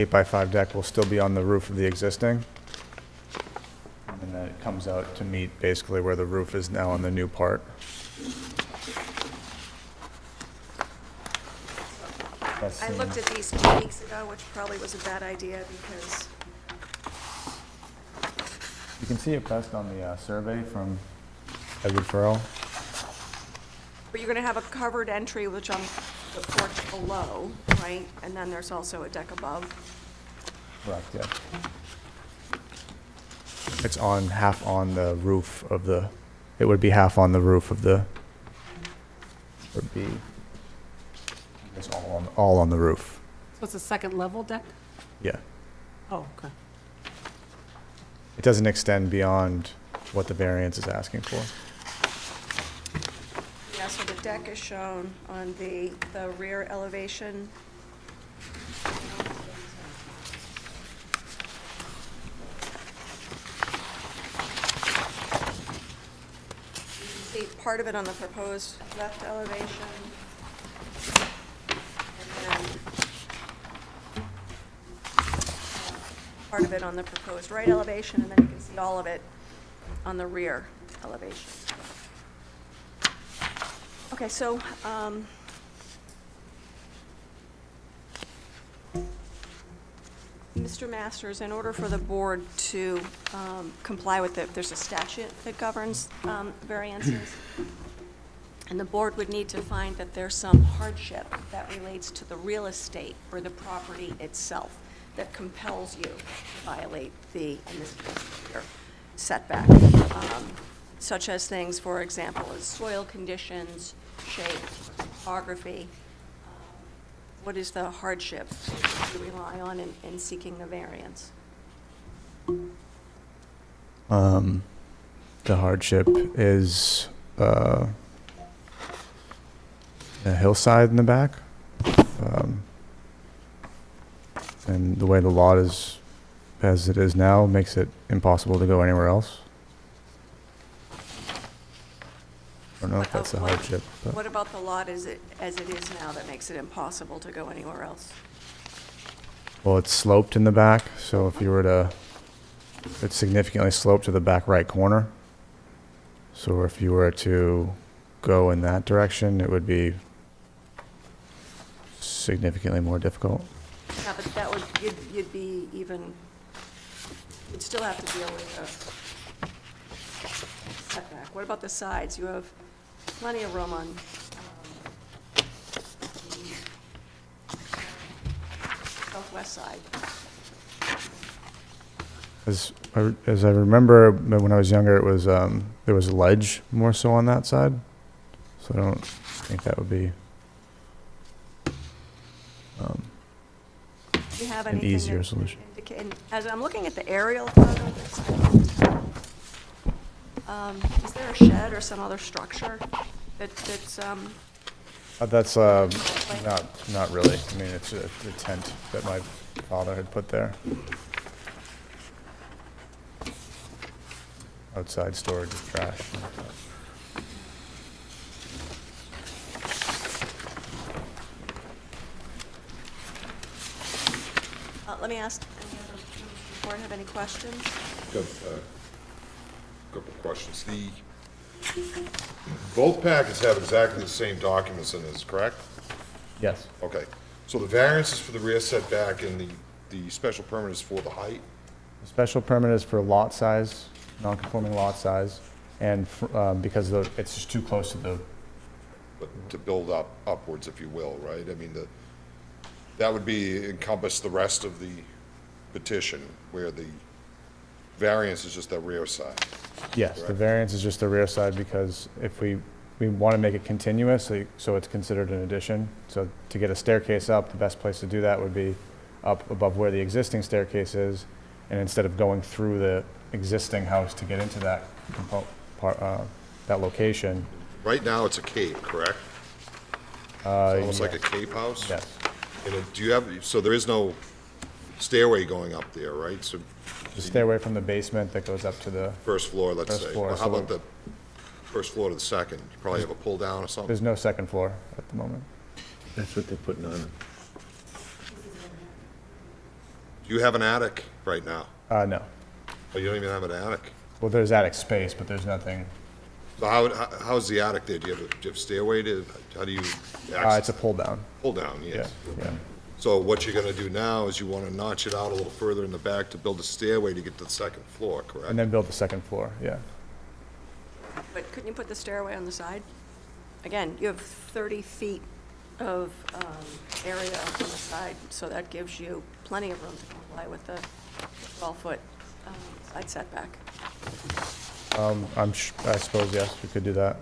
8x5 deck will still be on the roof of the existing. And then it comes out to meet basically where the roof is now on the new part. I looked at these 2 weeks ago, which probably was a bad idea because, You can see it best on the survey from Edward Farrell. but you're going to have a covered entry which on the porch below, right? And then there's also a deck above. Correct, yeah. It's on, half on the roof of the, it would be half on the roof of the, would be, it's all on the roof. So it's a second level deck? Yeah. Oh, okay. It doesn't extend beyond what the variance is asking for. Yeah, so the deck is shown on the rear elevation. You can see part of it on the proposed left elevation. And then part of it on the proposed right elevation, and then you can see all of it on the rear elevation. Okay, so, Mr. Masters, in order for the board to comply with there's a statute that governs variances, and the board would need to find that there's some hardship that relates to the real estate or the property itself that compels you to violate the, in this case here, setback, such as things, for example, as soil conditions, shape, topography. What is the hardship you rely on in seeking the variance? The hardship is a hillside in the back. And the way the lot is, as it is now, makes it impossible to go anywhere else. I don't know if that's a hardship. But What about the lot as it is now that makes it impossible to go anywhere else? well, it's sloped in the back, so if you were to, it's significantly sloped to the back right corner. So if you were to go in that direction, it would be significantly more difficult. Yeah, but that would, you'd be even, you'd still have to deal with a setback. What about the sides? You have plenty of room on the southwest side. As I remember, when I was younger, it was there was a ledge more so on that side, so I don't think that would be Do you have an anything easier that solution. and as I'm looking at the aerial photo, is there a shed or some other structure that's That's not really. I mean, it's a tent that my father had put there. Outside storage of trash. let me ask any other members of the board have any questions? Got a couple of questions. Both packets have exactly the same documents in this, correct? Yes. Okay. So the variance is for the rear setback and the special permit is for the height? The special permit is for lot size, non-conforming lot size, and because it's just too close to the. But to build up upwards, if you will, right? I mean, that would be encompass the rest of the petition, where the variance is just that rear side. Yes, the Correct. variance is just the rear side because if we want to make it continuous, so it's considered an addition. So to get a staircase up, the best place to do that would be up above where the existing staircase is, and instead of going through the existing house to get into that that location. Right now, it's a cape, correct? It's almost like a cape house? Yes. And do you have, so there is no stairway going up there, right? So The stairway from the basement that goes up to the, first floor, let's First say. floor, Well, how so about the first floor to the second? You probably have a pull down or something? there's no second floor at the moment. That's what they're putting on. Do you have an attic right now? No. Oh, you don't even have an attic? Well, there's attic space, but there's nothing, So how's the attic there? Do you have a stairway to, how do you it's access? a pull down, Pull down, yeah, yes. yeah. So what you're gonna do now is you wanna notch it out a little further in the back to build a stairway to get to the second floor, correct? And then build the second floor, yeah. But couldn't you put the stairway on the side? Again, you have 30 feet of area on the side, so that gives you plenty of room to comply with the 12-foot side setback. I suppose, yes, we could do that.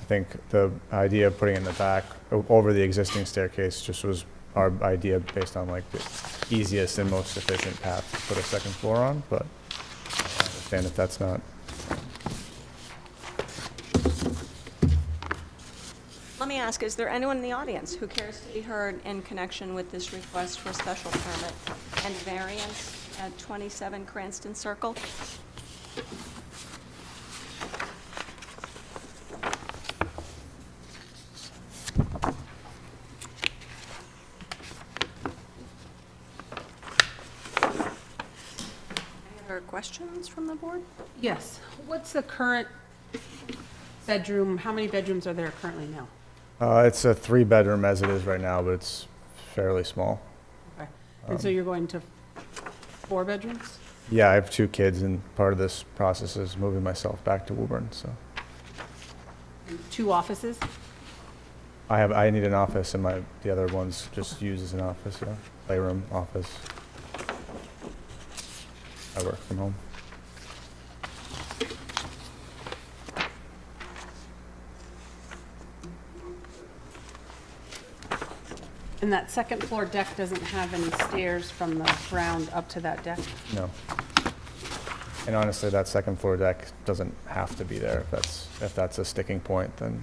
I think the idea of putting it in the back, over the existing staircase, just was our idea based on like the easiest and most efficient path to put a second floor on, but I understand if that's not. Let me ask, is there anyone in the audience who cares to be heard in connection with this request for special permit and variance at 27 Cranston Circle? Any other questions from the board? Yes. What's the current bedroom, how many bedrooms are there currently now? It's a 3-bedroom as it is right now, but it's fairly small. Okay. And so you're going to 4 bedrooms? Yeah, I have 2 kids, and part of this process is moving myself back to Woburn, so. And 2 offices? I need an office, and the other one's just used as an office, yeah. Playroom, office. I work from home. And that second floor deck doesn't have any stairs from the ground up to that deck? No. And honestly, that second floor deck doesn't have to be there. If that's a sticking point, then.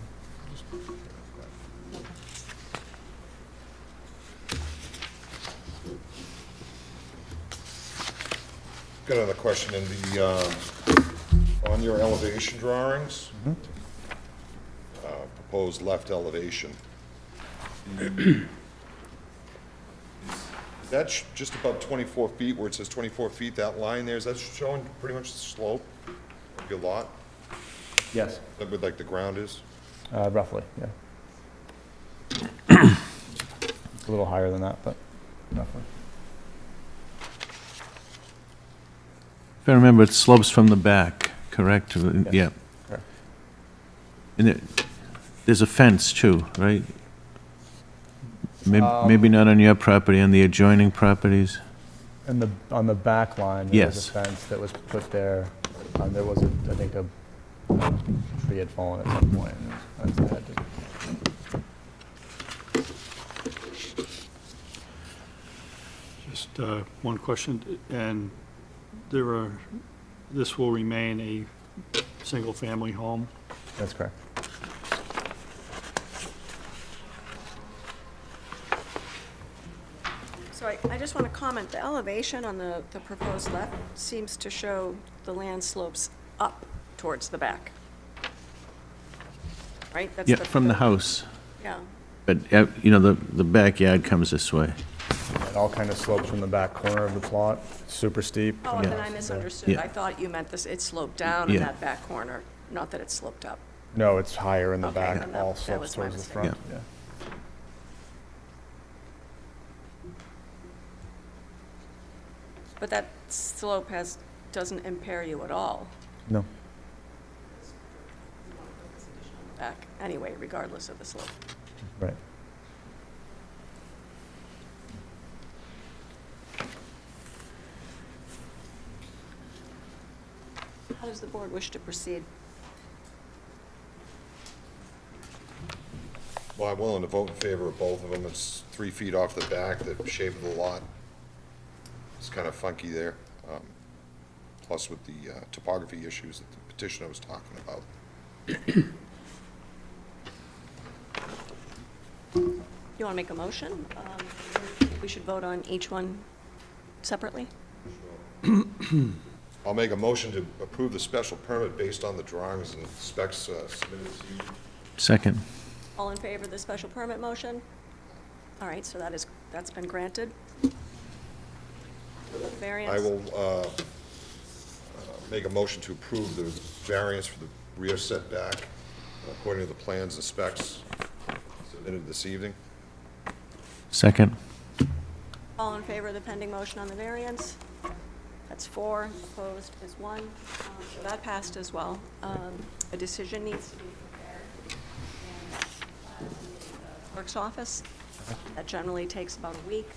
Got another question in on your elevation drawings, proposed left elevation. That's just about 24 feet, where it says 24 feet, that line there, is that showing pretty much the slope of your lot? Yes. Like where like the ground is? Roughly, yeah. It's a little higher than that, but roughly. If I remember, it slopes from the back, correct? Yeah. Correct. And there's a fence too, right? Maybe not on your property, on the adjoining properties? And on the back line, there was Yes. a fence that was put there. There was, I think, a tree had fallen at some point, and that's had to. Just one question, and this will remain a single-family home? That's correct. So I just want to comment, the elevation on the proposed left seems to show the land slopes up towards the back. Right? That's Yeah, from the house. Yeah. But, the backyard comes this way. It all kind of slopes from the back corner of the plot, super steep. Oh, from then the- I misunderstood. Yeah. I thought you meant this, it sloped down in Yeah. that back corner, not that it sloped up. No, it's higher in the Okay, back, then that- all that slopes was my towards the mistake. front, yeah. But that slope doesn't impair you at all No, back, anyway, regardless of the slope. right. How does the board wish to proceed? Well, I'm willing to vote in favor of both of them. It's 3 feet off the back, the shape of the lot. It's kind of funky there. Plus with the topography issues that the petitioner was talking about. You want to make a motion? We should vote on each one separately? I'll make a motion to approve the special permit based on the drawings and specs submitted to you. Second. All in favor of the special permit motion? All right, so that's been granted. variance? I will make a motion to approve the variance for the rear setback according to the plans and specs submitted this evening. Second. All in favor of the pending motion on the variance? That's 4, opposed is 1. So that passed as well. A decision needs to be prepared and filed in the clerk's office. That generally takes about a week.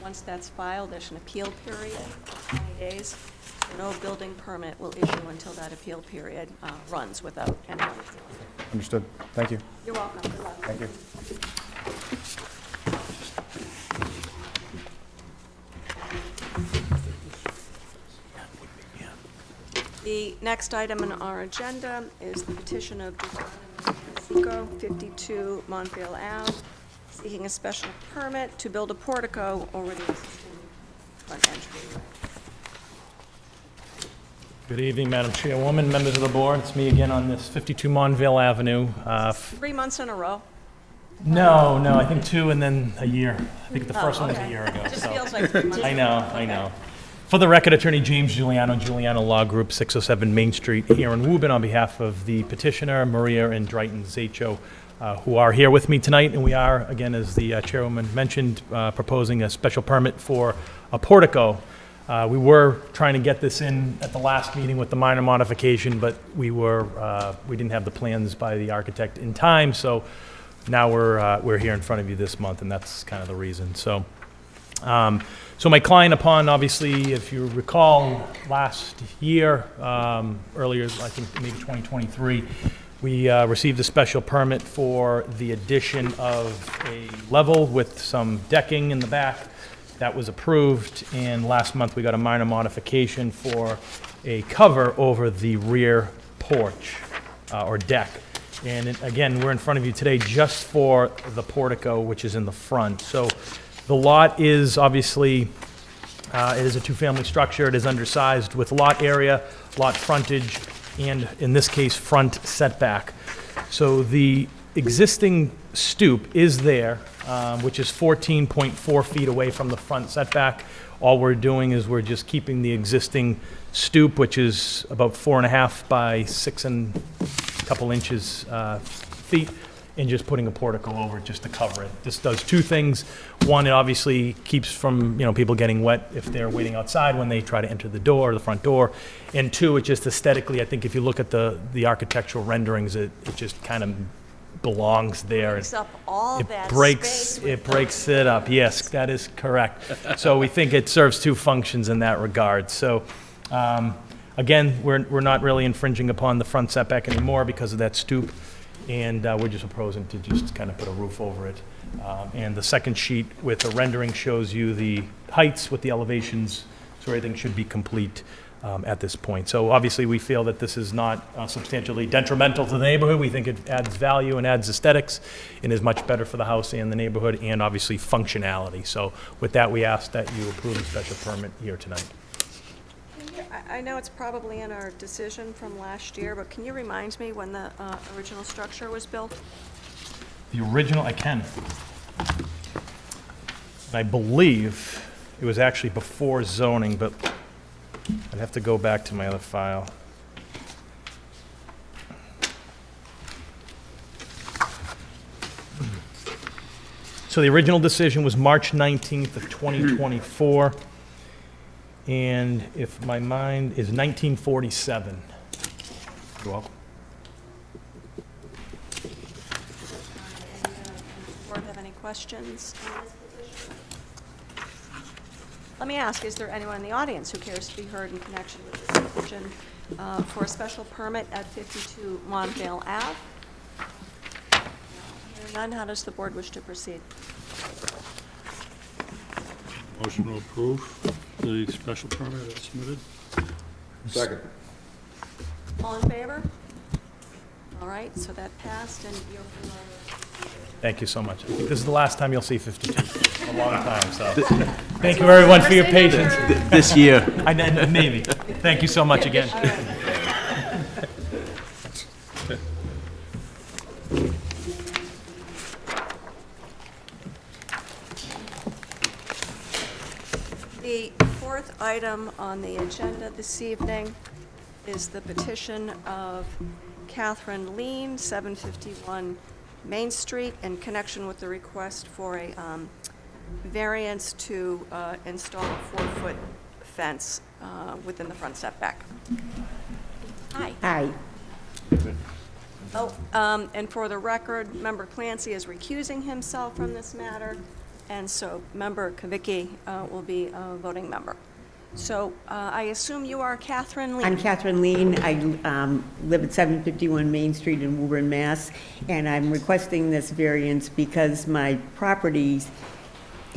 Once that's filed, there's an appeal period of 20 days. So no building permit will issue until that appeal period runs without anyone. Understood. Thank you. You're welcome. Good luck. Thank you. The next item on our agenda is the petition of Seco, 52 Montvale Ave, seeking a special permit to build a portico over the existing front entryway. Good evening, Madam Chairwoman, members of the board. It's me again on this 52 Montvale Avenue. 3 months in a row. No, I think 2 and then a year. I think the first one was a Okay. year ago. It just so. feels like 3 months. I know. For the record, Attorney James Giuliano Law Group, 607 Main Street here in Woburn, on behalf of the petitioner, Maria and Drayton Zacho, who are here with me tonight. And we are, again, as the chairwoman mentioned, proposing a special permit for a portico. We were trying to get this in at the last meeting with the minor modification, but we didn't have the plans by the architect in time, so now we're here in front of you this month, and that's kind of the reason. So my client, upon, obviously, if you recall, last year, earlier, I think maybe 2023, we received a special permit for the addition of a level with some decking in the back. That was approved, and last month we got a minor modification for a cover over the rear porch or deck. And again, we're in front of you today just for the portico, which is in the front. So the lot is obviously, it is a two-family structure. It is undersized with lot area, lot frontage, and in this case, front setback. So the existing stoop is there, which is 14.4 feet away from the front setback. All we're doing is we're just keeping the existing stoop, which is about 4.5 by 6 and a couple inches feet, and just putting a portico over it just to cover it. This does 2 things. One, it obviously keeps from, people getting wet if they're waiting outside when they try to enter the door, the front door. And 2, it just aesthetically, I think if you look at the architectural renderings, it just kind of belongs there. Breaks up all It that breaks, space. it breaks it up, yes, that is correct. So we think it serves 2 functions in that regard. So, again, we're not really infringing upon the front setback anymore because of that stoop, and we're just proposing to just kind of put a roof over it. And the second sheet with the rendering shows you the heights with the elevations, so everything should be complete at this point. So obviously, we feel that this is not substantially detrimental to the neighborhood. We think it adds value and adds aesthetics and is much better for the house and the neighborhood, and obviously functionality. So with that, we ask that you approve the special permit here tonight. I know it's probably in our decision from last year, but can you remind me when the original structure was built? The original, I can. And I believe it was actually before zoning, but I'd have to go back to my other file. So the original decision was March 19th of 2024, and if my mind is 1947. You're welcome. Board have any questions on this petition? Let me ask, is there anyone in the audience who cares to be heard in connection with this petition for a special permit at 52 Montvale Ave? Hearing none, how does the board wish to proceed? Motion to approve the special permit as submitted. Second. All in favor? All right, so that passed, and you're Thank you so much. I think this is the last time you'll see 52, a long time, so. Thank you, everyone, for your patience. This year. Maybe. Thank you so much again. The fourth item on the agenda this evening is the petition of Catherine Lean, 751 Main Street, in connection with the request for a variance to install a 4-foot fence within the front setback. Hi. Hi. Oh, and for the record, Member Clancy is recusing himself from this matter, and so Member Kavicki will be a voting member. So I assume you are Catherine Lean? I'm Catherine Lean. I live at 751 Main Street in Woburn, Mass. And I'm requesting this variance because my property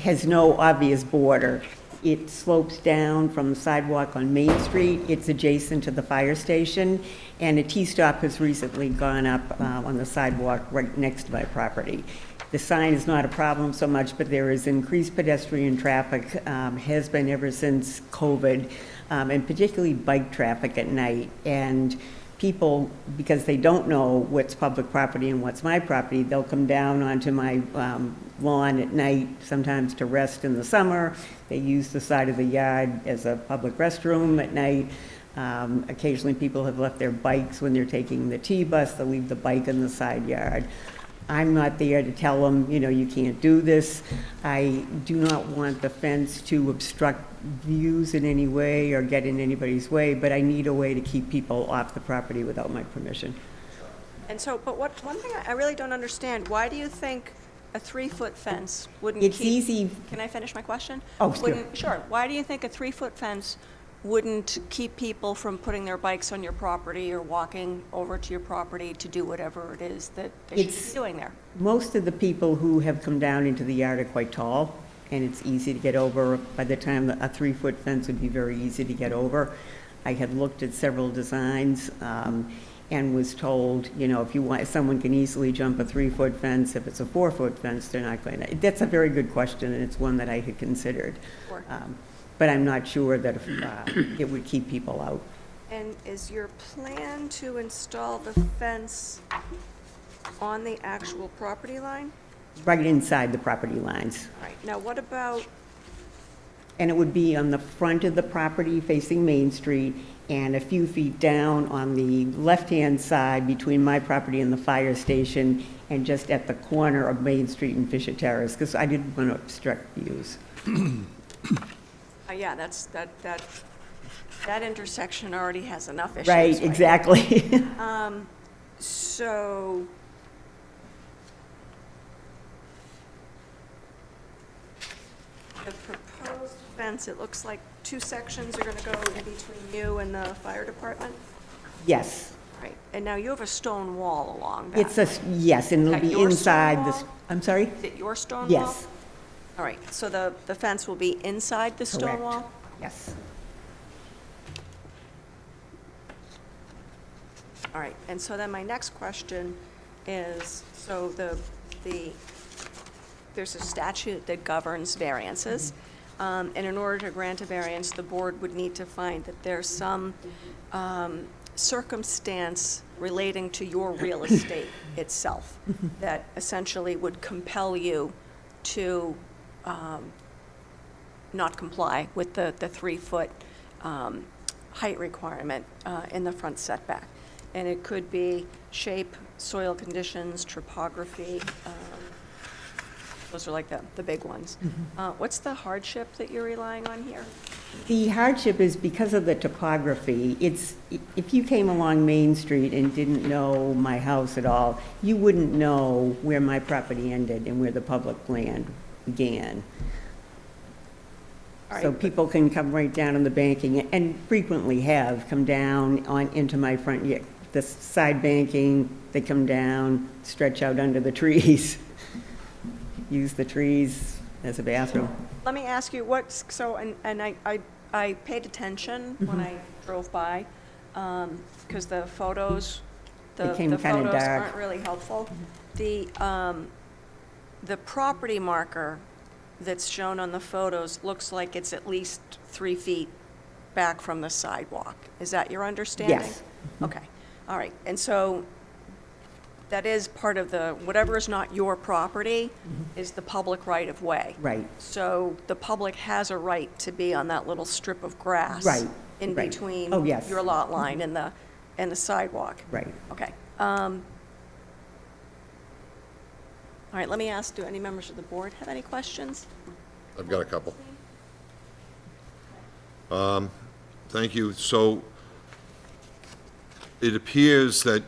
has no obvious border. It slopes down from the sidewalk on Main Street. It's adjacent to the fire station. And a T-stop has recently gone up on the sidewalk right next to my property. The sign is not a problem so much, but there is increased pedestrian traffic, has been ever since COVID, and particularly bike traffic at night. And people, because they don't know what's public property and what's my property, they'll come down onto my lawn at night, sometimes to rest in the summer. They use the side of the yard as a public restroom at night. Occasionally, people have left their bikes when they're taking the T-bus. They'll leave the bike in the side yard. I'm not there to tell them, you know, you can't do this. I do not want the fence to obstruct views in any way or get in anybody's way, but I need a way to keep people off the property without my permission. And so, but one thing I really don't understand, why do you think a 3-foot fence wouldn't keep... It's easy. Can I finish my question? Oh, sure. Sure. Why do you think a 3-foot fence wouldn't keep people from putting their bikes on your property or walking over to your property to do whatever it is that they should be doing there? Most of the people who have come down into the yard are quite tall, and it's easy to get over. By the time a 3-foot fence would be very easy to get over. I had looked at several designs and was told, you know, if someone can easily jump a 3-foot fence, if it's a 4-foot fence, they're not going to. That's a very good question, and it's one that I had considered. Sure. But I'm not sure that it would keep people out. And is your plan to install the fence on the actual property line? Right inside the property lines. Right. Now, what about, And it would be on the front of the property facing Main Street and a few feet down on the left-hand side between my property and the fire station and just at the corner of Main Street and Fisher Terrace, because I didn't want to obstruct views. yeah, that intersection already has enough issues. Right, exactly. So, the proposed fence, it looks like 2 sections are going to go in between you and the fire department? Yes. Right, and now you have a stone wall along that. Yes, and it'll At be your stone inside this, wall? I'm sorry? Is it your stone wall? Yes, All right, so the fence will be inside the stone correct. wall? Yes. All right, and so then my next question is, so there's a statute that governs variances, and in order to grant a variance, the board would need to find that there's some circumstance relating to your real estate itself that essentially would compel you to not comply with the 3-foot height requirement in the front setback. And it could be shape, soil conditions, topography. Those are like the big ones. What's the hardship that you're relying on here? The hardship is because of the topography. If you came along Main Street and didn't know my house at all, you wouldn't know where my property ended and where the public land began. All So right, people can come right down on the banking, and frequently have come down into my front, the side banking, they come down, stretch out under the trees, use the trees as a bathroom. Let me ask you, I paid attention when I drove by, because the photos, the Became kinda photos dark. aren't really helpful. The property marker that's shown on the photos looks like it's at least 3 feet back from the sidewalk. Is that your understanding? Yes. Okay, all right. And so that is part of the, whatever is not your property is the public right-of-way. Right. So the public has a right to be on that little strip of grass. Right, In right. between. Oh, yes. Your lot line and the sidewalk. Right. Okay. All right, let me ask, do any members of the board have any questions? I've got a couple. Thank you. So it appears that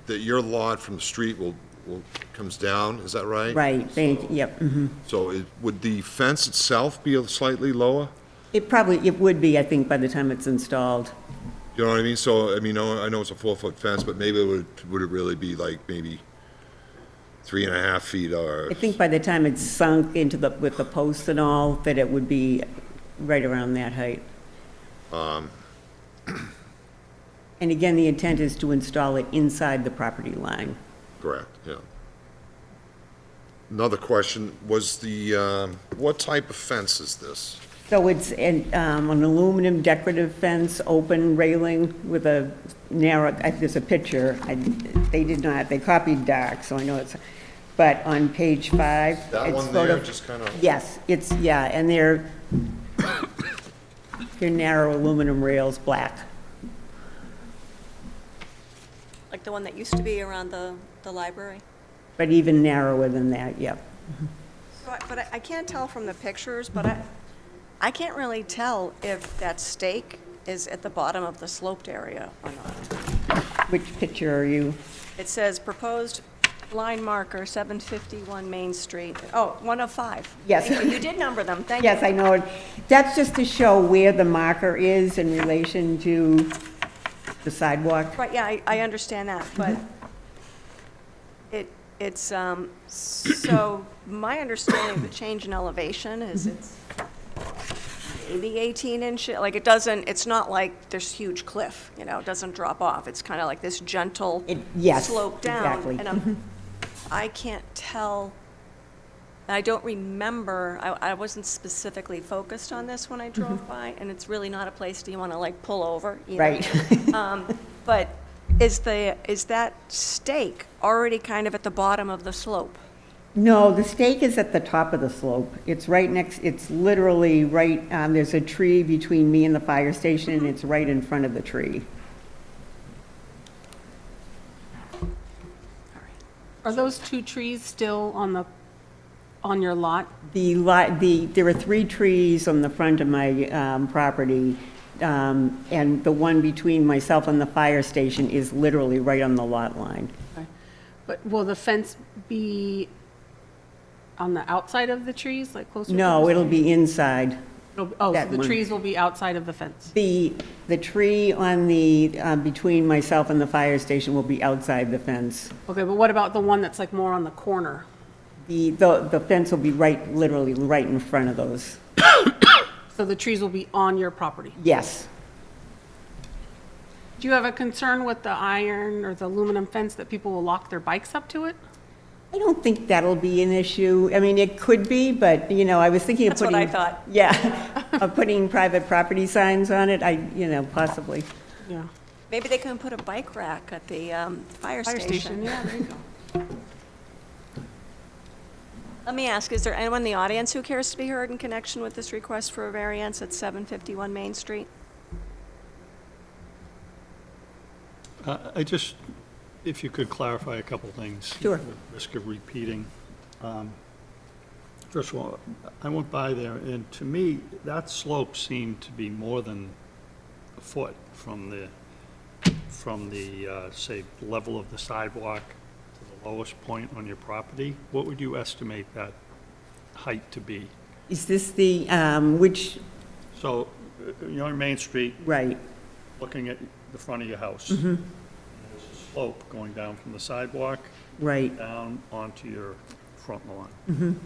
your lot from the street comes down, is that right? Right, yep. So would the fence itself be slightly lower? It would be, I think, by the time it's installed. You know what I mean? So, I mean, I know it's a 4-foot fence, but maybe would it really be like maybe 3.5 feet or? I think by the time it's sunk with the posts and all, that it would be right around that height. And again, the intent is to install it inside the property line. Correct, yeah. Another question, was what type of fence is this? So it's an aluminum decorative fence, open railing with a narrow, there's a picture. They copied dark, so I know it's, but on page 5. That it's one sort there, of- just kind of? Yes, and they're narrow aluminum rails, black. Like the one that used to be around the library? But even narrower than that, yep. But I can't tell from the pictures, but I can't really tell if that stake is at the bottom of the sloped area or not. Which picture are you? It says proposed line marker, 751 Main Street. Oh, 1 of 5. Yes. Thank you. You did number them, thank you. Yes, I know it. That's just to show where the marker is in relation to the sidewalk. Right, yeah, I understand that, but it's, so my understanding of the change in elevation is it's maybe 18 inches, like it's not like there's huge cliff, it doesn't drop off. It's kind of like this gentle Yes, slope down. exactly. And I can't tell, I don't remember, I wasn't specifically focused on this when I drove by, and it's really not a place do you want to like pull over, Right. But is that stake already kind of at the bottom of the slope? No, the stake is at the top of the slope. It's right next, it's literally right, there's a tree between me and the fire station, and it's right in front of the tree. Are those 2 trees still on your lot? There are 3 trees on the front of my property, and the one between myself and the fire station is literally right on the lot line. Okay. But will the fence be on the outside of the trees, like closer to No, the- it'll be inside. So that the one. trees will be outside of the fence? The tree on between myself and the fire station will be outside the fence. Okay, but what about the one that's like more on the corner? The fence will be literally right in front of those. So the trees will be on your property? Yes. Do you have a concern with the iron or the aluminum fence that people will lock their bikes up to it? I don't think that'll be an issue. I mean, it could be, but, I was thinking of That's what putting. I thought. Yeah, of putting private property signs on it, possibly. Yeah. Maybe they can put a bike rack at the fire Fire station, station. yeah, there you go. Let me ask, is there anyone in the audience who cares to be heard in connection with this request for a variance at 751 Main Street? If you could clarify a couple things. Sure. At risk of repeating. First of all, I went by there, and to me, that slope seemed to be more than a foot from the, say, level of the sidewalk to the lowest point on your property. What would you estimate that height to be? Is this the, which, So, you're on Main Street, right, looking at the front of your house. There's a slope going down from the sidewalk right. down onto your front lawn.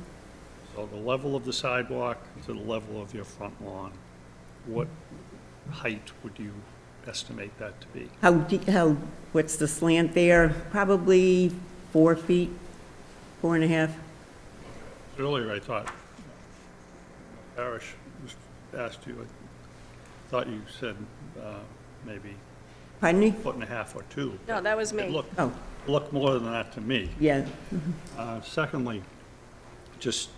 So the level of the sidewalk to the level of your front lawn, what height would you estimate that to be? What's the slant there? Probably 4 feet, 4.5. Earlier, I thought, Parrish asked you, I thought you said maybe Pardon me? foot and a half or two. No, that was me. It looked, Oh, looked more than that to me. yeah. Secondly, just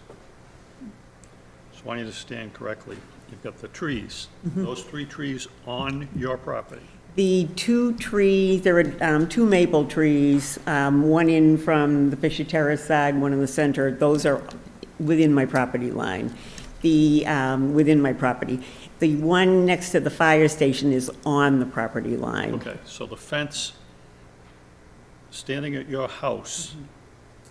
want you to stand correctly. You've got the trees. Those 3 trees on your property. The 2 trees, there are 2 maple trees, one in from the Fisher Terrace side, one in the center. Those are within my property line, within my property. The one next to the fire station is on the property line. Okay, so the fence standing at your house,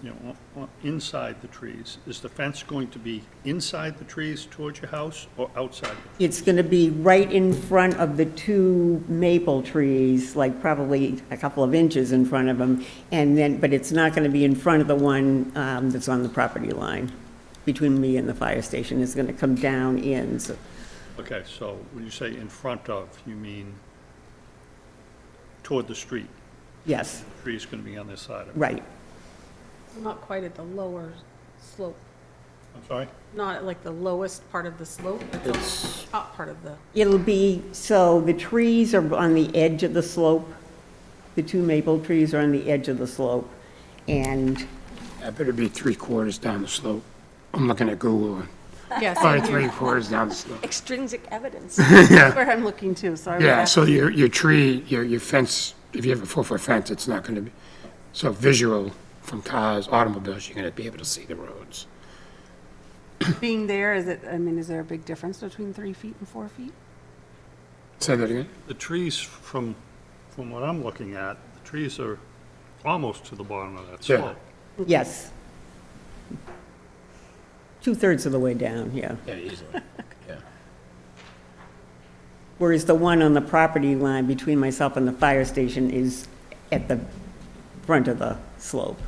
you know, inside the trees, is the fence going to be inside the trees towards your house or outside? It's going to be right in front of the 2 maple trees, like probably a couple of inches in front of them, and then, but it's not going to be in front of the one that's on the property line between me and the fire station. It's going to come down in, so, Okay, so when you say in front of, you mean toward the street? yes, The tree is going to be on this side of it? right. Not quite at the lower slope, I'm sorry? not at like the lowest part of the slope, it's on the top part of the, It'll be, so the trees are on the edge of the slope. The 2 maple trees are on the edge of the slope, and That better be 3/4 down the slope. I'm looking at Google, yes, probably 3/4 down the slope. Extrinsic evidence. that's where I'm looking too, sorry. Yeah, so your tree, your fence, if you have a 4-foot fence, it's not gonna be, so visual from cars, automobiles, you're gonna be able to see the roads. Being there, is it, I mean, is there a big difference between 3 feet and 4 feet? Say that again? The trees, from what I'm looking at, the trees are almost to the bottom of that Yeah. slope. yes. 2/3 of the way down, yeah. Yeah, easily, yeah. Whereas the one on the property line between myself and the fire station is at the front of the slope.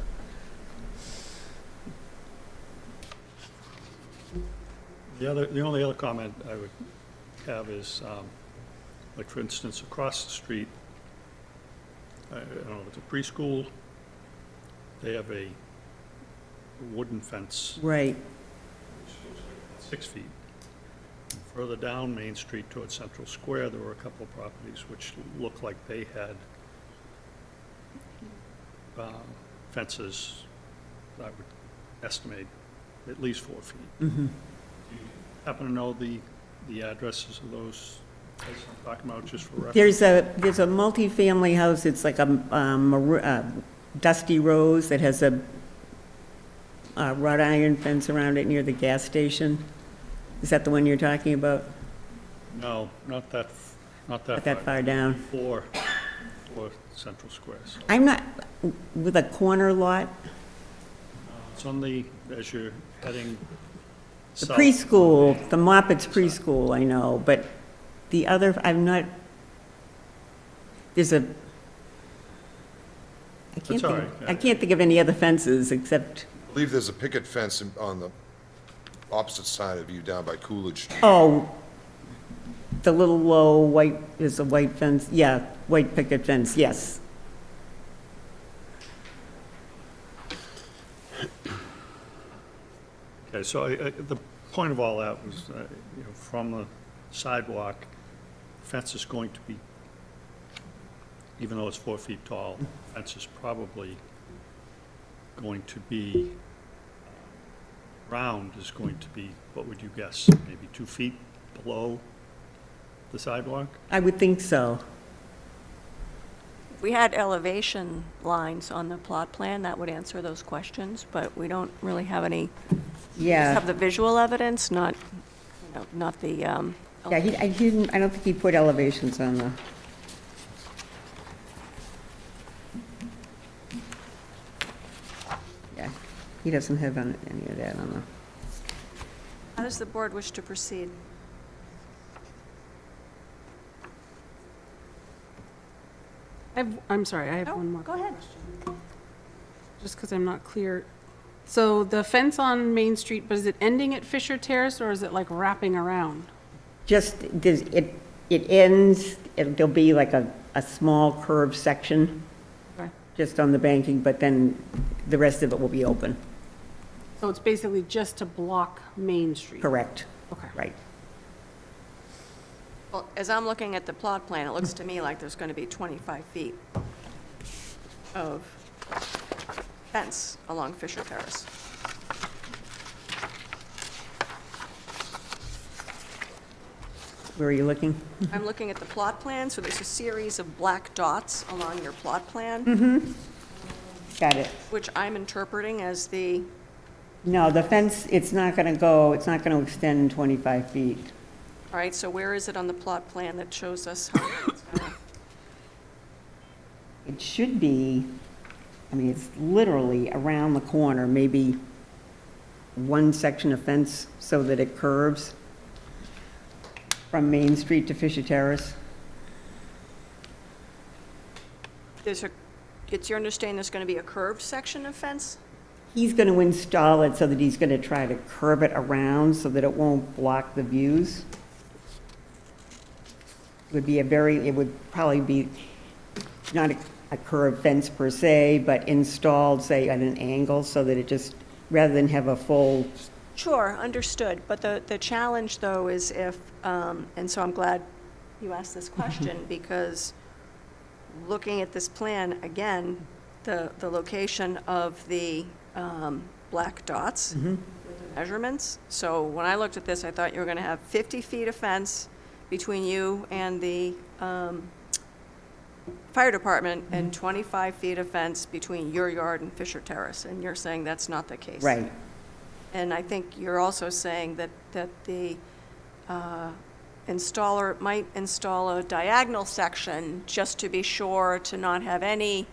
The only other comment I would have is, like, for instance, across the street, I don't know, it's a preschool, they have a wooden fence, Right. 6 feet. Further down Main Street towards Central Square, there were a couple of properties which looked like they had fences, I would estimate, at least 4 feet. Do you happen to know the addresses of those places I'm talking about, just for reference? There's a multifamily house, it's like a dusty rose that has a wrought iron fence around it near the gas station. Is that the one you're talking about? No, not that Not that far down? For Central Square. So I'm not, with a corner lot? it's on the, as you're heading The south. preschool, the Moppet's preschool, I know, but the other, I'm not, there's a, That's all right. I can't think of any other fences except, I believe there's a picket fence on the opposite side of you down by Coolidge. oh, the little low white, is a white fence, yeah, white picket fence, yes. Okay, so the point of all that was, you know, from the sidewalk, fence is going to be, even though it's 4 feet tall, fence is probably going to be, round is going to be, what would you guess, maybe 2 feet below the sidewalk? I would think so. If we had elevation lines on the plot plan, that would answer those questions, but we don't really have any, just Yeah, have the visual evidence, not, you know, not the, yeah, I didn't, I don't think he put elevations on the, yeah, he doesn't have any of that on the. How does the board wish to proceed? I'm sorry, I have Oh, one more. go ahead. Just because I'm not clear. So the fence on Main Street, but is it ending at Fisher Terrace or is it like wrapping around? Just, it ends, there'll be like a small curved section Okay. just on the banking, but then the rest of it will be open. So it's basically just to block Main Street? Correct, Okay. right. Well, as I'm looking at the plot plan, it looks to me like there's going to be 25 feet of fence along Fisher Terrace. Where are you looking? I'm looking at the plot plan, so there's a series of black dots along your plot plan, Got it. which I'm interpreting as the, No, the fence, it's not going to extend 25 feet. all right, so where is it on the plot plan that shows us how it's gonna? It should be, I mean, it's literally around the corner, maybe one section of fence so that it curves from Main Street to Fisher Terrace. It's your understanding there's going to be a curved section of fence? He's going to install it so that he's going to try to curve it around so that it won't block the views. It would probably be not a curved fence per se, but installed, say, at an angle so that it just, rather than have a full, Sure, understood, but the challenge, though, is if, and so I'm glad you asked this question, because looking at this plan, again, the location of the black dots with the measurements, so when I looked at this, I thought you were going to have 50 feet of fence between you and the fire department, and 25 feet of fence between your yard and Fisher Terrace, and you're saying that's not the case. right, And I think you're also saying that the installer might install a diagonal section just to be sure to not have any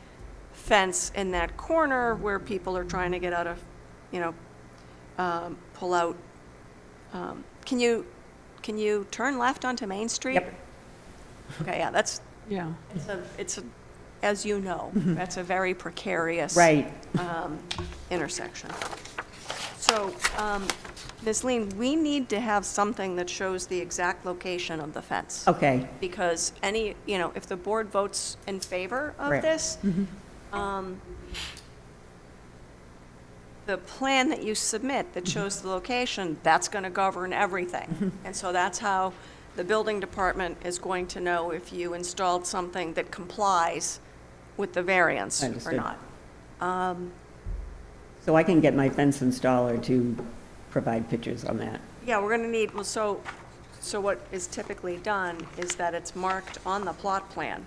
fence in that corner where people are trying to get out of, pull out. Can you turn left onto Main Street? Yep. Okay, yeah, that's, Yeah. it's a, as you know, that's a very precarious right. intersection. So, Ms. Lean, we need to have something that shows the exact location of the fence. Okay, Because if the board votes in favor of Right. this, the plan that you submit that shows the location, that's going to govern everything. And so that's how the building department is going to know if you installed something that complies with the variance or Understood. not. so I can get my fence installer to provide pictures on that. Yeah, we're going to need, well, so what is typically done is that it's marked on the plot plan.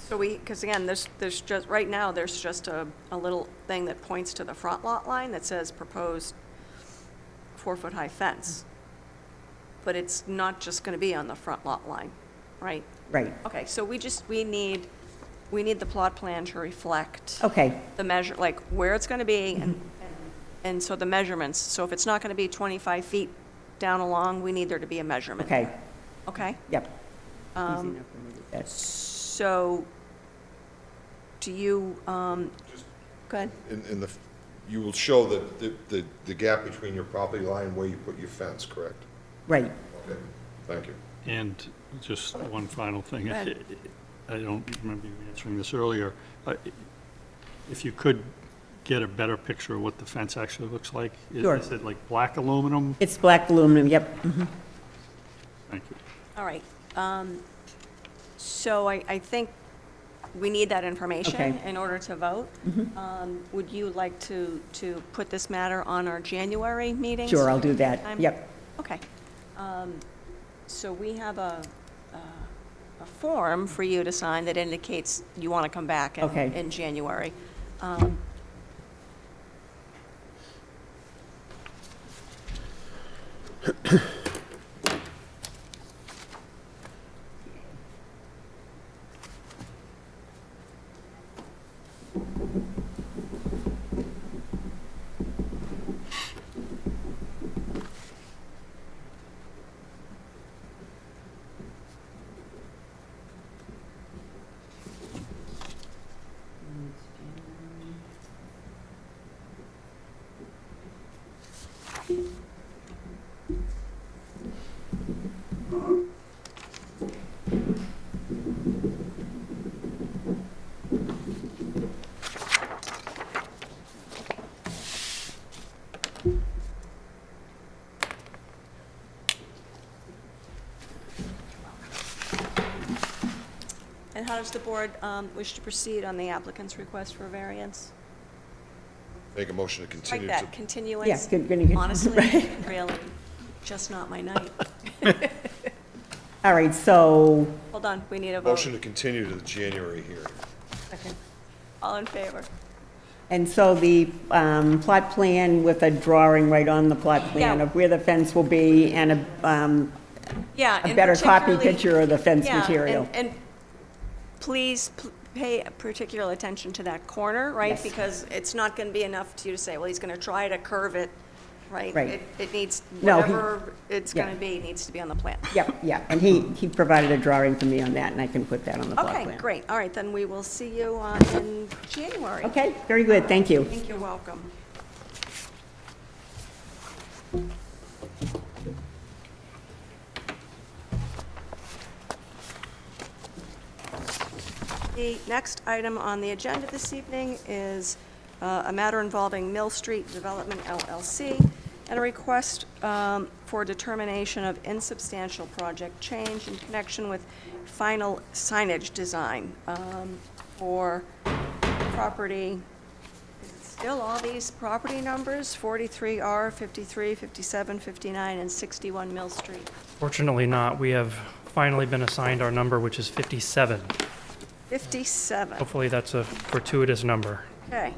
So because again, there's just, right now, there's just a little thing that points to the front lot line that says proposed 4-foot-high fence. But it's not just going to be on the front lot line, right? Right, Okay, so we need the plot plan to reflect okay, the measure, like where it's going to be, and so the measurements. So if it's not going to be 25 feet down along, we need there to be a measurement. okay, Okay? yep. Easy enough for me to get. So, do you, go ahead. You will show the gap between your property line where you put your fence, correct? Right, Okay, thank you. And just one final thing. Go ahead. I don't remember you answering this earlier. If you could get a better picture of what the fence actually looks like? Sure. Is it like black aluminum? it's black aluminum, yep. Thank you. All right. So I think we need that information Okay. in order to vote. Would you like to put this matter on our January meeting? Sure, I'll do that, I'm- yep. Okay. So we have a form for you to sign that indicates you want to come back Okay. in January. And how does the board wish to proceed on the applicant's request for variance? Make a motion to Like continue to, that, continuance? Yes, gonna get. Honestly, really, just not my night. All right, so, Hold on, we need a vote. motion to continue to the January hearing. All in favor? and so the plot plan with a drawing right on the plot plan Yeah. of where the fence will be and Yeah. a and better copy particularly- picture of the fence Yeah, material. and please pay particular attention to that corner, right? Yes. Because it's not going to be enough to you to say, well, he's going to try to curve it, right? Right. It needs, No, he- whatever it's going yeah. to be, needs to be on the plan. Yep, yeah, and he provided a drawing for me on that, and I can put that on the plot plan. Okay, great. All right, then we will see you in January. Okay, very good, thank you. I think you're welcome. The next item on the agenda this evening is a matter involving Mill Street Development LLC and a request for determination of insubstantial project change in connection with final signage design for property. Is it still all these property numbers, 43R, 53, 57, 59, and 61 Mill Street? Fortunately not. We have finally been assigned our number, which is 57. 57, Hopefully that's a fortuitous number. okay.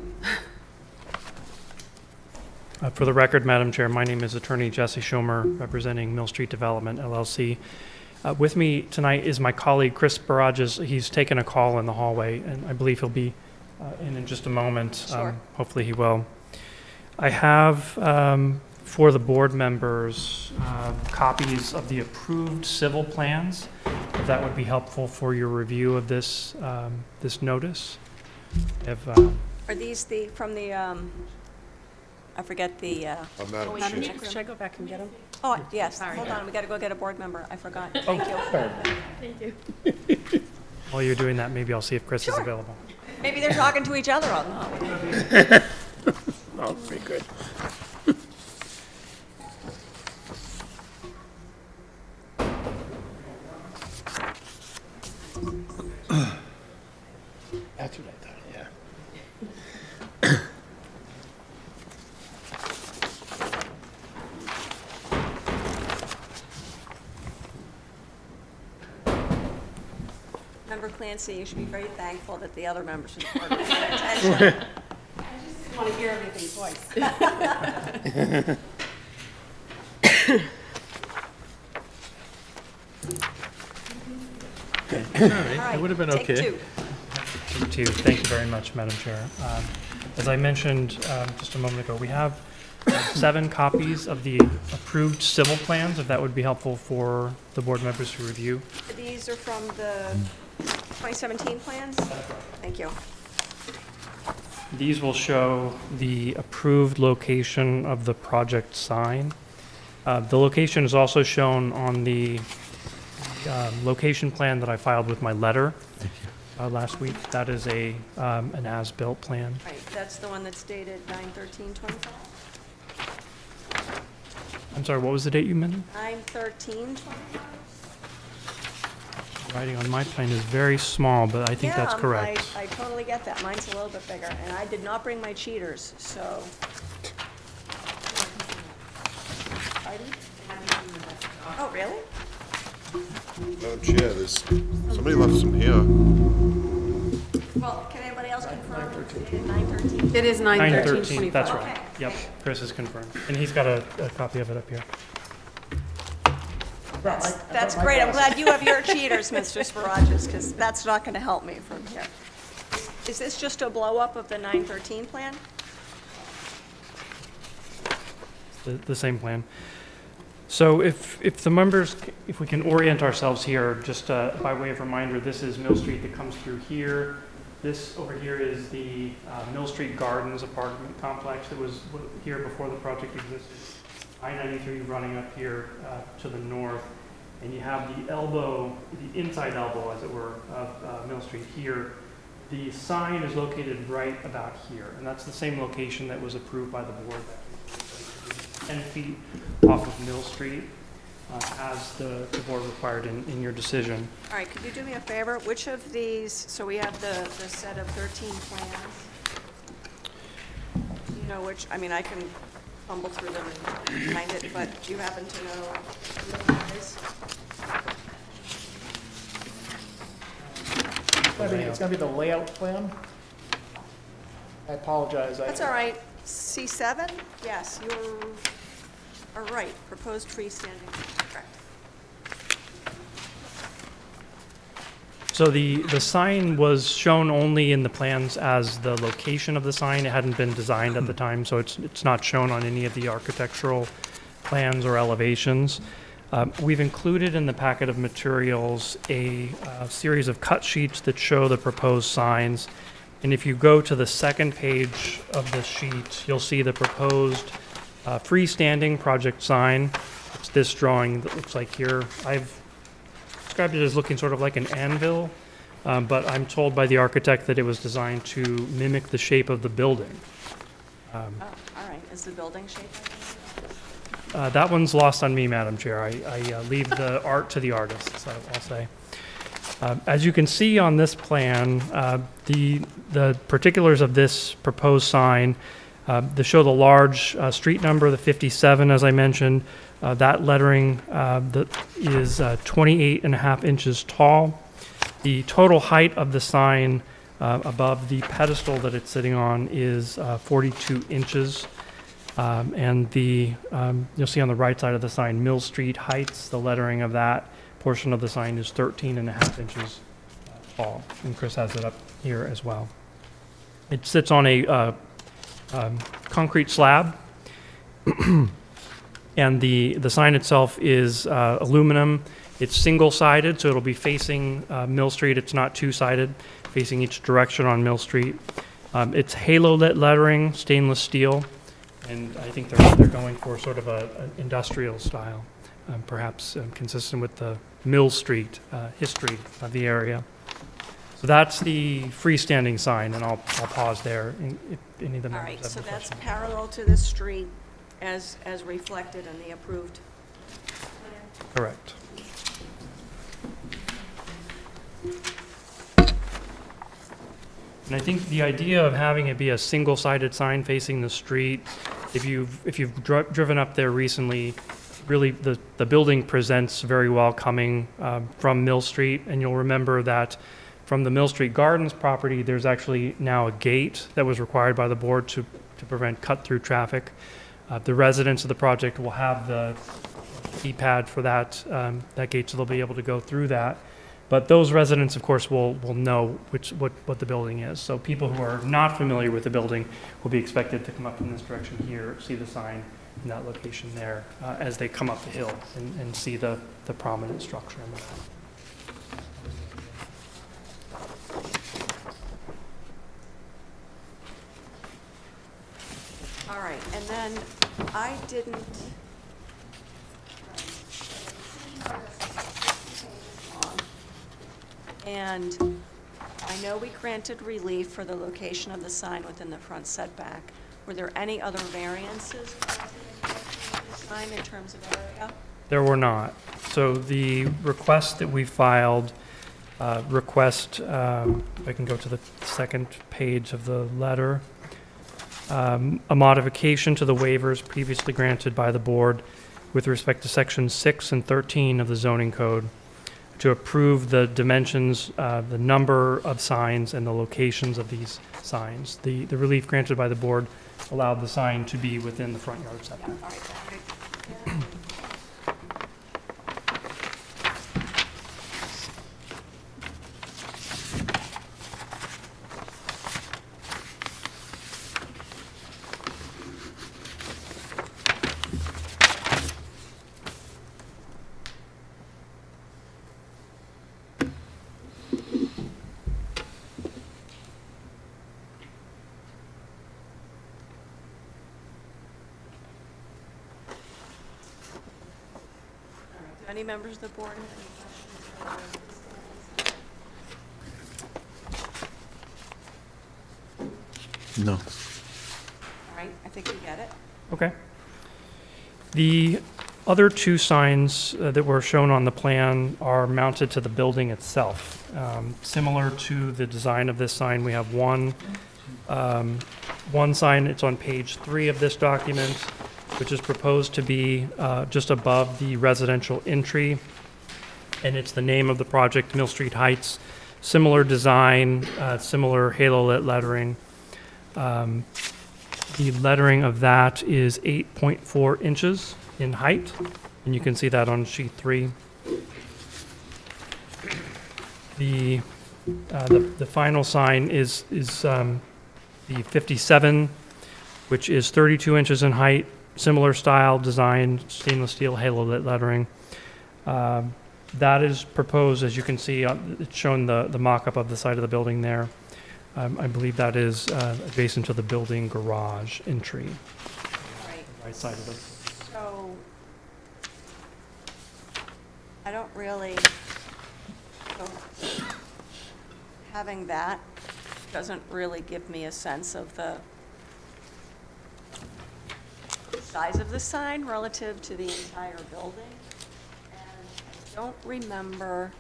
For the record, Madam Chair, my name is Attorney Jesse Schomer, representing Mill Street Development LLC. With me tonight is my colleague Chris Barages. He's taken a call in the hallway, and I believe he'll be in just a moment. Sure. Hopefully he will. I have for the board members copies of the approved civil plans. If that would be helpful for your review of this this notice. If, Are these from the, I forget the, Madam we Chair. should- Should I go back and get them? oh, yes, hold on, we got to go get a board member, I forgot, thank you. while you're doing that, maybe I'll see if Chris is Sure. available. Maybe they're talking to each other on the hallway. Oh, pretty good. That's what I thought, yeah. Member Clancy, you should be very thankful that the other members of the board are paying attention. I want to hear everything twice. All right, It would have been take okay. two. Thank you very much, Madam Chair. As I mentioned just a moment ago, we have 7 copies of the approved civil plans, if that would be helpful for the board members to review. These are from the 2017 plans? Thank you. These will show the approved location of the project sign. The location is also shown on the location plan that I filed with my letter last week. That is an as-built plan. Right, that's the one that's dated 9/13/25? I'm sorry, what was the date you mentioned? 9/13/25? Writing on my plan is very small, but I think that's Yeah, correct. I totally get that. Mine's a little bit bigger, and I did not bring my cheaters, so. Pardon? Oh, really? Madam Chair, somebody left some here. Well, can anybody else confirm it's dated 9/13? It is 9/13, that's 9/13/25. right. Okay. Yep, Chris is confirmed. And he's got a copy of it up here. That's great. I'm glad you have your cheaters, Mr. Sparagus, because that's not going to help me from here. Is this just a blow-up of the 9/13 plan? The same plan. So if the members, if we can orient ourselves here, just by way of reminder, this is Mill Street that comes through here. This over here is the Mill Street Gardens apartment complex that was here before the project existed. I-93 running up here to the north. And you have the elbow, the inside elbow, as it were, of Mill Street here. The sign is located right about here, and that's the same location that was approved by the board. 10 feet off of Mill Street. as the board required in your decision. All right, could you do me a favor? Which of these, so we have the set of 13 plans. You know which, I mean, I can fumble through them and find it, but do you happen to know which one it is? It's gonna be the layout plan. I apologize. That's all right. C7? Yes, you are right. Proposed freestanding, correct. So the sign was shown only in the plans as the location of the sign. It hadn't been designed at the time, so it's not shown on any of the architectural plans or elevations. We've included in the packet of materials a series of cut sheets that show the proposed signs. And if you go to the second page of the sheet, you'll see the proposed freestanding project sign. It's this drawing that looks like here. I've described it as looking sort of like an anvil, but I'm told by the architect that it was designed to mimic the shape of the building. Oh, all right. Is the building shaped like that? That one's lost on me, Madam Chair. I leave the art to the artists, I'll say. As you can see on this plan, the particulars of this proposed sign, they show the large street number, the 57, as I mentioned. That lettering that is 28 and a half inches tall. The total height of the sign above the pedestal that it's sitting on is 42 inches. And you'll see on the right side of the sign, Mill Street Heights, the lettering of that portion of the sign is 13 and a half inches tall. And Chris has it up here as well. It sits on a concrete slab. And the sign itself is aluminum. It's single-sided, so it'll be facing Mill Street. It's not two-sided, facing each direction on Mill Street. It's halo-lit lettering, stainless steel. And I think they're going for sort of an industrial style, perhaps consistent with the Mill Street history of the area. So that's the freestanding sign, and I'll pause there if any of the All members right, have so any that's questions. parallel to the street as reflected in the approved plan? Correct. And I think the idea of having it be a single-sided sign facing the street, if you've driven up there recently, really the building presents very well coming from Mill Street, and you'll remember that from the Mill Street Gardens property, there's actually now a gate that was required by the board to prevent cut-through traffic. The residents of the project will have the keypad for that gate, so they'll be able to go through that. But those residents, of course, will know what the building is. So people who are not familiar with the building will be expected to come up in this direction here, see the sign in that location there, as they come up the hill and see the prominent structure in the back. All right, and then I didn't. And I know we granted relief for the location of the sign within the front setback. Were there any other variances granted in the sign in terms of area? There were not. So the request that we filed, if I can go to the second page of the letter, a modification to the waivers previously granted by the board with respect to sections 6 and 13 of the zoning code to approve the dimensions, the number of signs, and the locations of these signs. The relief granted by the board allowed the sign to be within the front yard setback. All right. Do any members of the board have any questions? No. All right, I think we get it. Okay. The other two signs that were shown on the plan are mounted to the building itself. Similar to the design of this sign, we have one sign, it's on page 3 of this document, which is proposed to be just above the residential entry, and it's the name of the project, Mill Street Heights. Similar design, similar halo-lit lettering. The lettering of that is 8.4 inches in height, and you can see that on sheet 3. The final sign is the 57, which is 32 inches in height, similar style, design, stainless steel halo-lit lettering. That is proposed, as you can see, it's shown the mock-up of the side of the building there. I believe that is adjacent to the building garage entry, right side of it. So, I don't really, so having that doesn't really give me a sense of the size of the sign relative to the entire building. And I don't remember,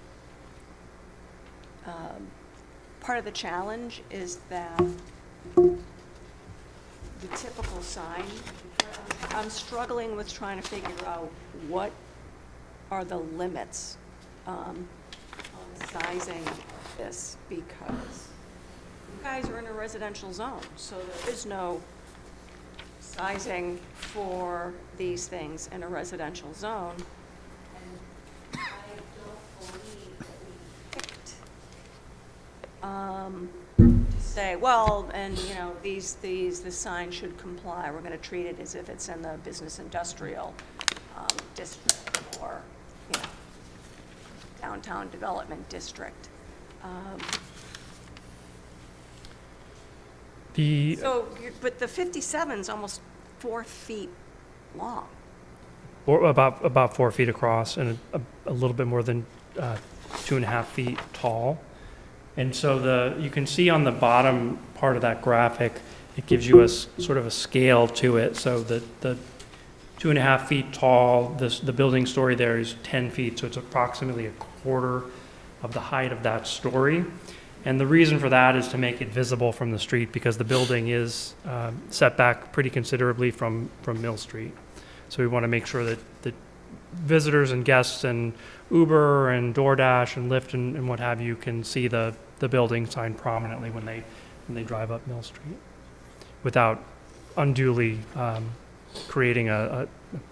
part of the challenge is that the typical sign, I'm struggling with trying to figure out what are the limits on the sizing of this, because you guys are in a residential zone, so there is no sizing for these things in a residential zone. And I don't believe that we picked to say, well, and, you know, the sign should comply. We're gonna treat it as if it's in the business industrial district, or, you know, downtown development district. But the 57's almost 4 feet long. Or about 4 feet across and a little bit more than 2.5 feet tall. And so you can see on the bottom part of that graphic, it gives you sort of a scale to it. So the 2.5 feet tall, the building story there is 10 feet, so it's approximately a quarter of the height of that story. And the reason for that is to make it visible from the street, because the building is set back pretty considerably from Mill Street. So we want to make sure that visitors and guests and Uber and DoorDash and Lyft and what have you can see the building sign prominently when they drive up Mill Street, without unduly creating a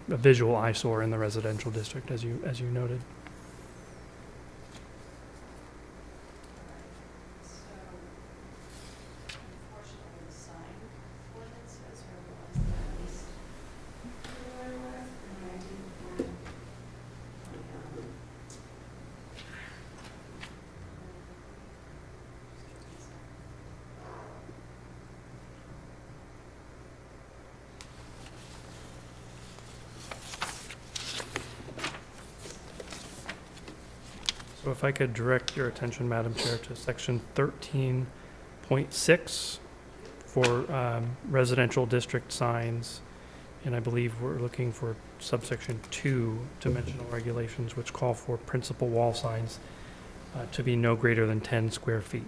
visual eyesore in the residential district, as you noted. So if I could direct your attention, Madam Chair, to section 13.6 for residential district signs. And I believe we're looking for subsection 2 dimensional regulations, which call for principal wall signs to be no greater than 10 square feet.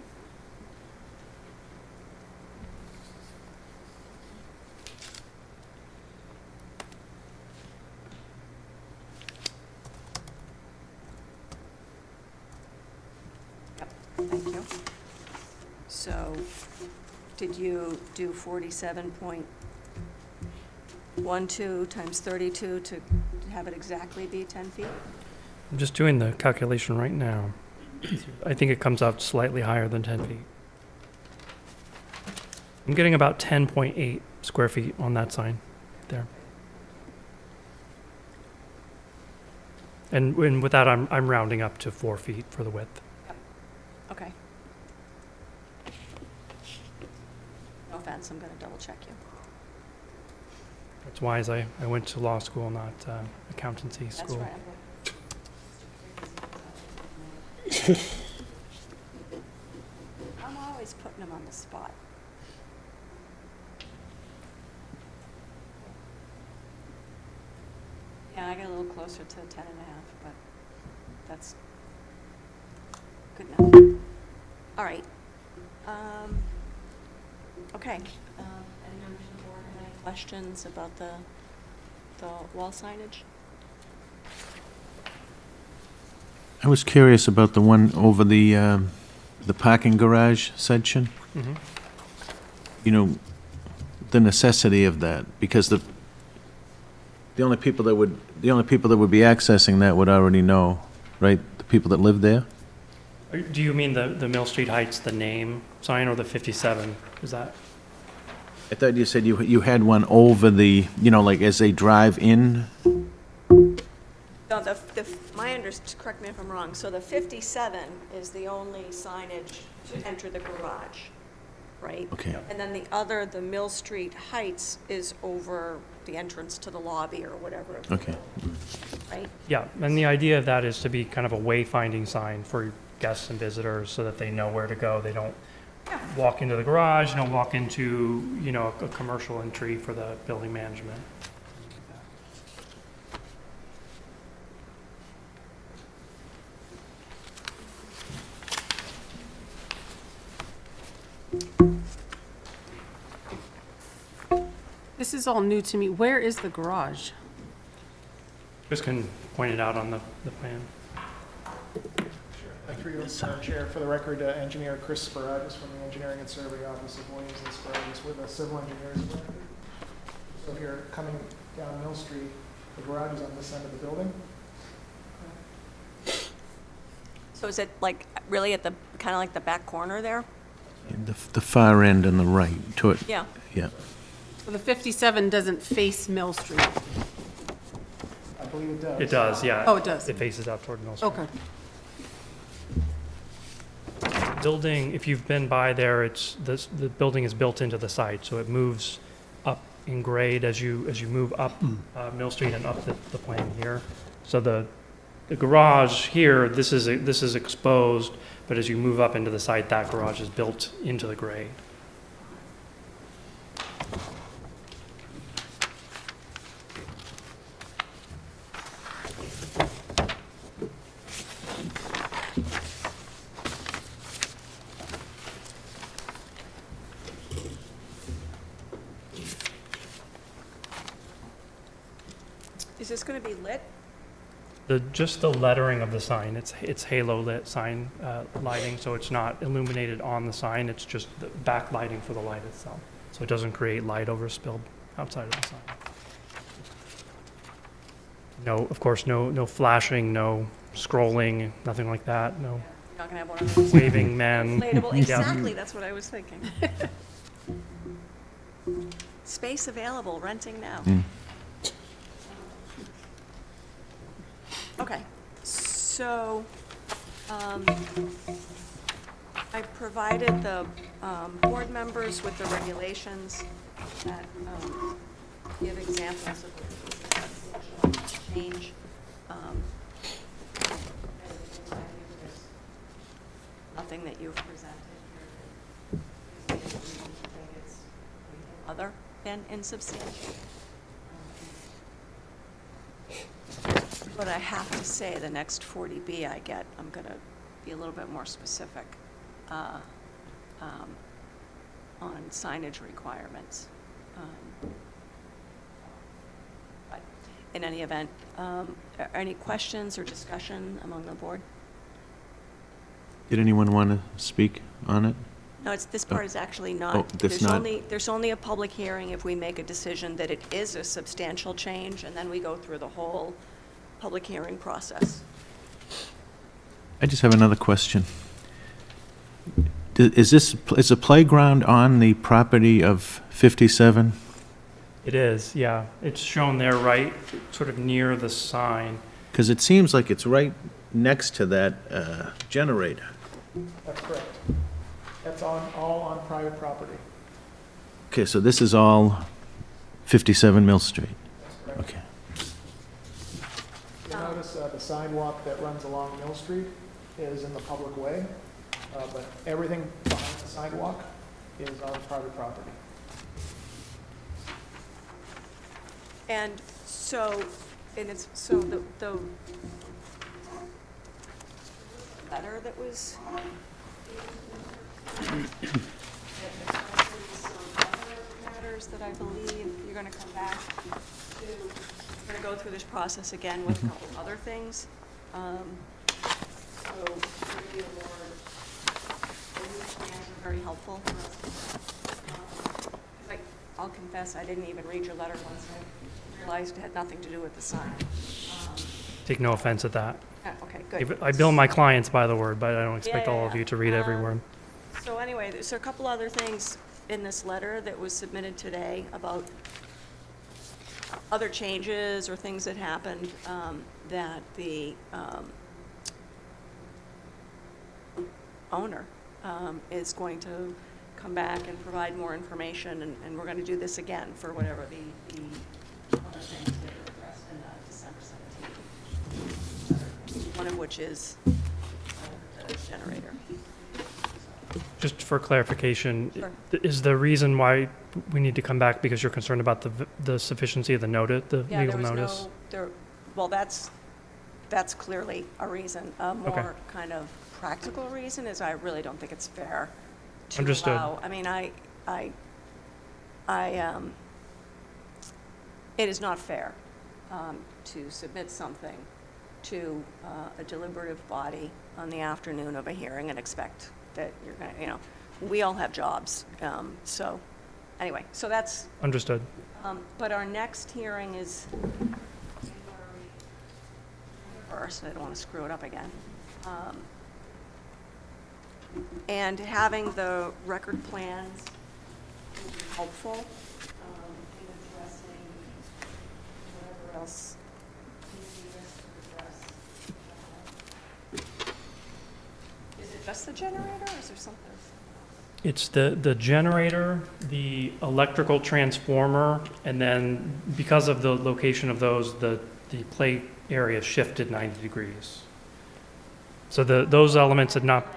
Thank you. So, did you do 47.12 times 32 to have it exactly be 10 feet? I'm just doing the calculation right now. I think it comes out slightly higher than 10 feet. I'm getting about 10.8 square feet on that sign there. And with that, I'm rounding up to 4 feet for the width. Okay. No offense, I'm gonna double check you. That's why I went to law school, not accountancy That's school. right. I'm always putting them on the spot. Yeah, I get a little to 10 and a half, but that's good enough. All right. Okay. Any members of the board have any questions about the wall signage? I was curious about the one over the parking garage section. Mhm. You know, the necessity of that, because the only people that would be accessing that would already know, right? The people that live there? Do you mean the Mill Street Heights, the name sign, or the 57? Is that? I thought you said you had one over the, like as they drive in. No, correct me if I'm wrong, so the 57 is the only signage to enter the garage, right? Okay. And then the Mill Street Heights is over the entrance to the lobby or whatever. Okay. Right? Yeah, and the idea of that is to be kind of a wayfinding sign for guests and visitors so that they know where to go. They don't walk into the garage, don't walk into, a commercial entry for the building management. This is all new to me. Where is the garage? Chris can point it out on the plan. Through you, Madam Chair, for the record, Engineer Chris Sparagus from the Engineering and Survey Office of Williams and Sparagus with the Civil Engineers of record. So if you're coming down Mill Street, the garage is on this end of the building. So is it like really at kind of like the back corner there? The far end on the right, toward, Yeah. yeah. So the 57 doesn't face Mill Street? I believe it does. It does, yeah. Oh, it does. It faces out toward Mill Street. Okay. Building, if you've been by there, the building is built into the site, so it moves up in grade as you move up Mill Street and up the plane here. So the garage here, this is exposed, but as you move up into the site, that garage is built into the grade. Is this going to be lit? Just the lettering of the sign, it's halo lit sign lighting, so it's not illuminated on the sign, it's just the backlighting for the light itself. So it doesn't create light overspill outside of the sign. No, of course, no flashing, no scrolling, nothing like that, no You're not going to have one of those waving men. inflatable, Yeah. exactly, that's what I was thinking. Space available, renting now. Okay, so, I provided the board members with the regulations that give examples of the change. Nothing that you've presented here. It's other than insubstantial. But I have to say, the next 40B I get, I'm going to be a little bit more specific on signage requirements. But in any event, are any questions or discussion among the board? Did anyone want to speak on it? No, this part is actually not. Oh, that's not- There's only a public hearing if we make a decision that it is a substantial change, and then we go through the whole public hearing process. I just have another question. Is a playground on the property of 57? It is, yeah. It's shown there, right, sort of near the sign. Because it seems like it's right next to that generator. That's correct. That's all on private property. Okay, so this is all 57 Mill Street? That's correct. Okay. You'll notice the sidewalk that runs along Mill Street is in the public way, but everything behind the sidewalk is on private property. And so and it's, so the letter that was matters that I believe you're gonna come back to, we're gonna go through this process again with a couple other things. So, review the board, the new plans are very helpful for us. Like, I'll confess, I didn't even read your letter once I realized it had nothing to do with the sign. Take no offense at that. Okay, good. I bill my clients by the word, but I don't expect Yeah, all of yeah. you to read every word. So anyway, there's a couple other things in this letter that was submitted today about other changes or things that happened that the owner is going to come back and provide more information, and we're going to do this again for whatever the other things that are addressed in December 17th. One of which is the generator. Just for clarification, Sure. is the reason why we need to come back because you're concerned about the sufficiency of the notice, the Yeah, legal there was notice? no, there, well, that's clearly a reason. A more kind of practical reason is I really don't think it's fair to Understood. allow. I mean, it is not fair to submit something to a deliberative body on the afternoon of a hearing and expect that you're going to, you know, we all have jobs. So, anyway, so that's, Understood. but our next hearing is first, I don't want to screw it up again. And having the record plans will be helpful in addressing whatever else needs to address. Is it just the generator, or is there something? It's the generator, the electrical transformer, and then because of the location of those, the plate area shifted 90 degrees. So those elements had not,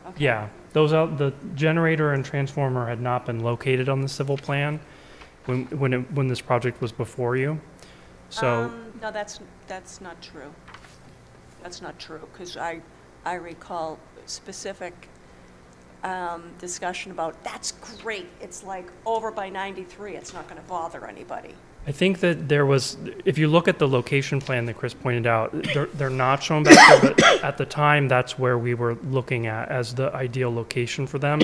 Okay. yeah, the generator and transformer had not been located on the civil plan when this project was before you. So, No, that's not true. That's not true, because I recall specific discussion about, that's great, it's like over by 93, it's not going to bother anybody. I think that there was, if you look at the location plan that Chris pointed out, they're not shown back there, but at the time, that's where we were looking at as the ideal location for them.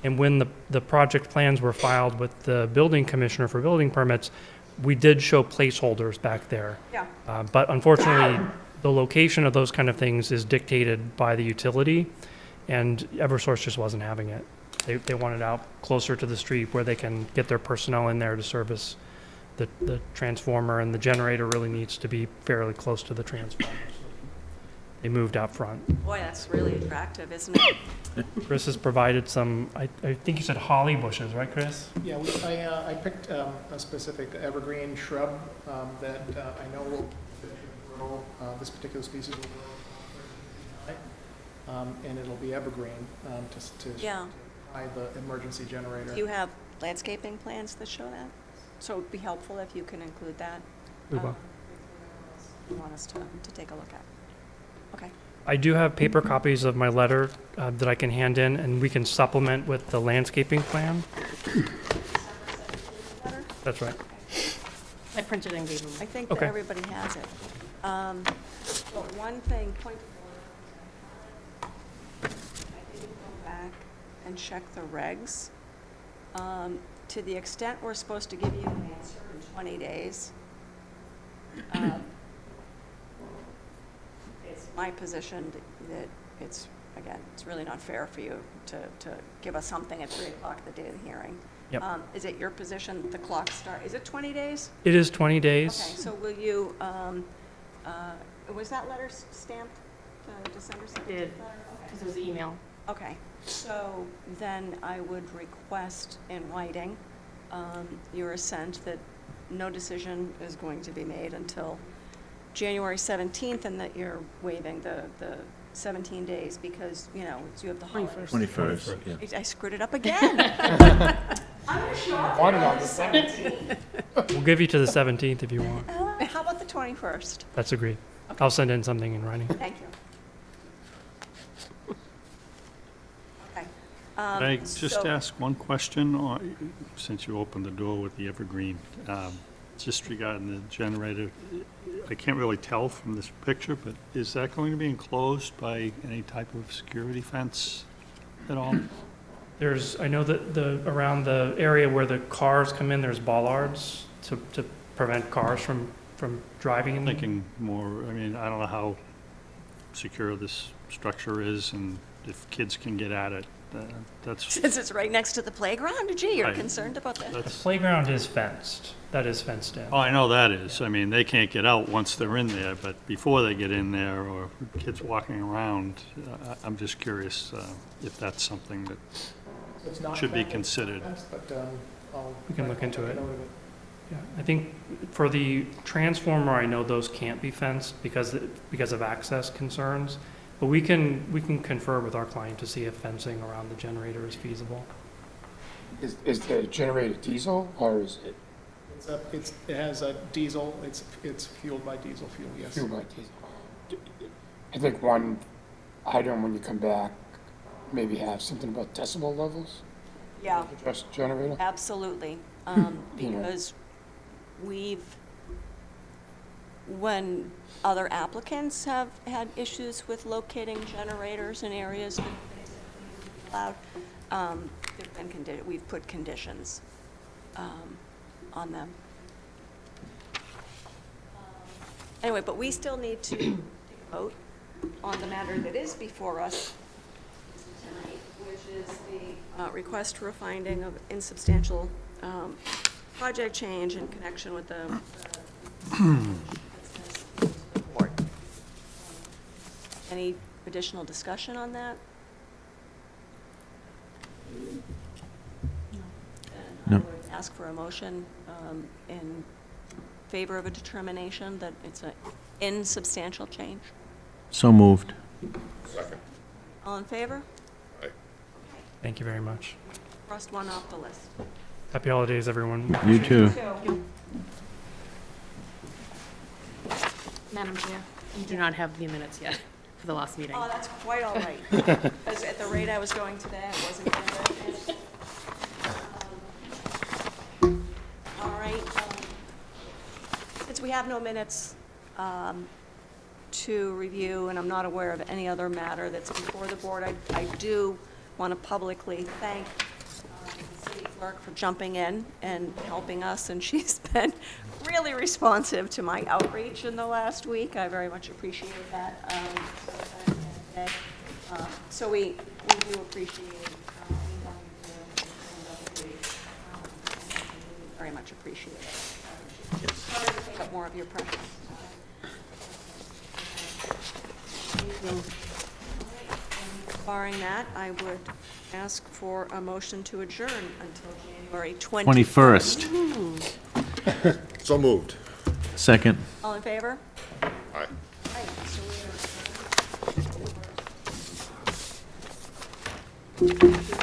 And when the project plans were filed with the building commissioner for building permits, we did show placeholders back there. Yeah. But unfortunately, the location of those kind of things is dictated by the utility, and Eversource just wasn't having it. They wanted out closer to the street where they can get their personnel in there to service the transformer, and the generator really needs to be fairly close to the transformer. So they moved out front. Boy, that's really attractive, isn't it? Chris has provided some, I think you said holly bushes, right, Chris? Yeah, I picked a specific evergreen shrub that I know will grow, this particular species will grow, and it'll be evergreen to Yeah. hide the emergency generator. Do you have landscaping plans that show that? So it'd be helpful if you can include that. We will. You want us to take a look at? Okay. I do have paper copies of my letter that I can hand in, and we can supplement with the landscaping plan. That's right. I printed and gave them. I think that Okay. everybody has it. But one thing, point of order, I didn't go back and check the regs. To the extent we're supposed to give you an answer in 20 days, it's my position that it's, again, it's really not fair for you to give us something at 3 o'clock the day of the hearing. Yep. Is it your position, the clock start, is it 20 days? It is 20 Okay, days. so will you, was that letter stamped, December 17th? Did. letter? Okay. Because it was email. Okay, so then I would request in writing your assent that no decision is going to be made until January 17th, and that you're waiving the 17 days because, you know, you have the holidays. 21st, yeah. I screwed it up again. I'm going to show up Want it on the 17th. We'll give you to the 17th if you want. how about the 21st? That's agreed. I'll send in something in writing. Thank you. Okay. Can I just so- ask one question, or, since you opened the door with the evergreen? Just regarding the generator, I can't really tell from this picture, but is that going to be enclosed by any type of security fence at all? I know that around the area where the cars come in, there's bollards to prevent cars from driving in. Thinking more, I mean, I don't know how secure this structure is, and if kids can get at it, that's, Since it's right next to the playground, gee, you're Right. concerned about that? The that's, playground is fenced. That is fenced in. oh, I know that is. I mean, they can't get out once they're in there, but before they get in there, or kids walking around, I'm just curious if that's something that So it's not should be fenced, considered. But I'll. We can look into make a it. note of Yeah, I think for the transformer, I know those can't be fenced because of access concerns. But we can confer with our client to see if fencing around the generator is feasible. Is the generator diesel, or is it It has a diesel, it's fueled by diesel fuel, yes. fueled by diesel? I think one item when you come back, maybe have something about decibel levels, Yeah, address generator? absolutely. Because when other applicants have had issues with locating generators in areas that they allowed, we've put conditions on them. Anyway, but we still need to take a vote on the matter that is before us tonight, which is the request for a finding of insubstantial project change in connection with the report. Any additional discussion on that? Then I No. would ask for a motion in favor of a determination that it's an insubstantial change. So moved. Second. All in favor? Thank you very much. Crossed one off the list. Happy holidays, everyone. You too. Madam Chair, you do not have the minutes yet for the last meeting. Oh, that's quite all right. Because at the rate I was going today, I wasn't going to. All right. Since we have no minutes to review, and I'm not aware of any other matter that's before the board, I do want to publicly thank the city clerk for jumping in and helping us, and she's been really responsive to my outreach in the last week. I very much appreciate that. So we do appreciate very much appreciate it. Sorry to take up more of your precious time. Barring that, I would ask for a motion to adjourn until January 21st. So moved. Second. All in favor? Aye. Aye. So we are-